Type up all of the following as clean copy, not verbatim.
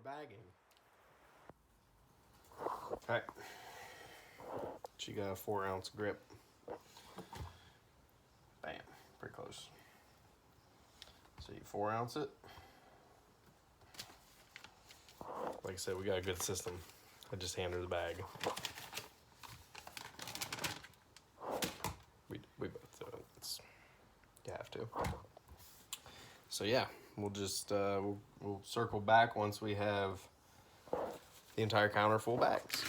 bagging. Alright. She got a 4-ounce grip. Bam. Pretty close. So you 4-ounce it. Like I said, we got a good system. I just hand her the bag. We both do it. You have to. So yeah, we'll just we'll circle back once we have the entire counter full bags.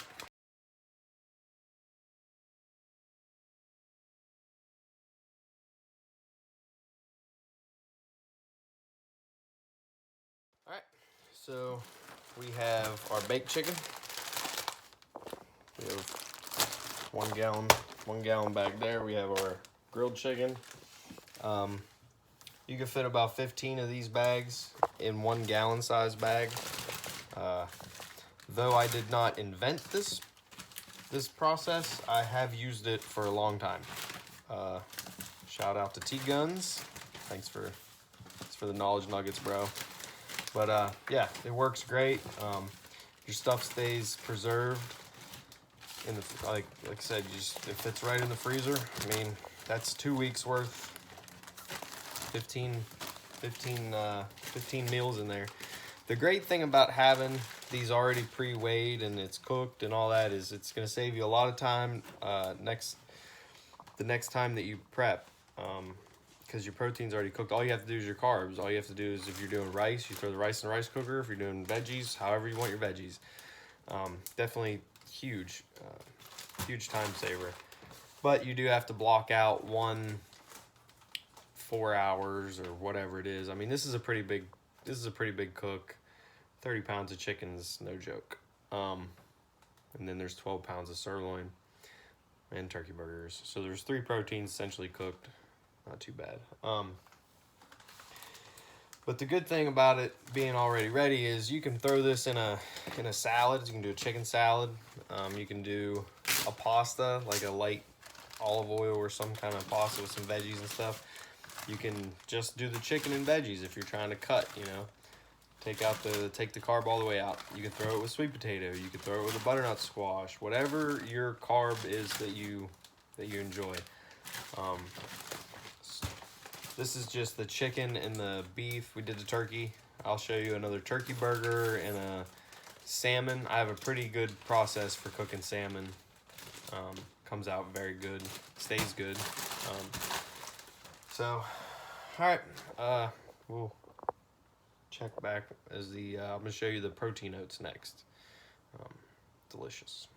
All right, so we have our baked chicken. We have 1 gallon bag there. We have our grilled chicken. You can fit about 15 of these bags in 1 gallon size bag. Though I did not invent this process, I have used it for a long time. Shout out to T-Guns. Thanks for the knowledge nuggets, bro. But yeah, it works great. Your stuff stays preserved. Like I said, it fits right in the freezer. I mean, that's 2 weeks worth. 15 meals in there. The great thing about having these already pre-weighed and it's cooked and all that is it's going to save you a lot of time the next time that you prep, because your protein's already cooked. All you have to do is your carbs. All you have to do is, if you're doing rice, you throw the rice in the rice cooker. If you're doing veggies, however you want your veggies. Definitely huge time saver. But you do have to block out 4 hours or whatever it is. I mean, this is a pretty big cook. 30 pounds of chicken's no joke. And then there's 12 pounds of sirloin and turkey burgers. So there's 3 proteins essentially cooked. Not too bad. But the good thing about it being already ready is you can throw this in a salad. You can do a chicken salad. You can do a pasta, like a light olive oil or some kind of pasta with some veggies and stuff. You can just do the chicken and veggies if you're trying to cut, you know. Take the carb all the way out. You can throw it with sweet potato. You can throw it with a butternut squash. Whatever your carb is that you enjoy. This is just the chicken and the beef. We did the turkey. I'll show you another turkey burger and a salmon. I have a pretty good process for cooking salmon. Comes out very good. Stays good. So, all right. We'll check back as I'm going to show you the protein oats next. Delicious.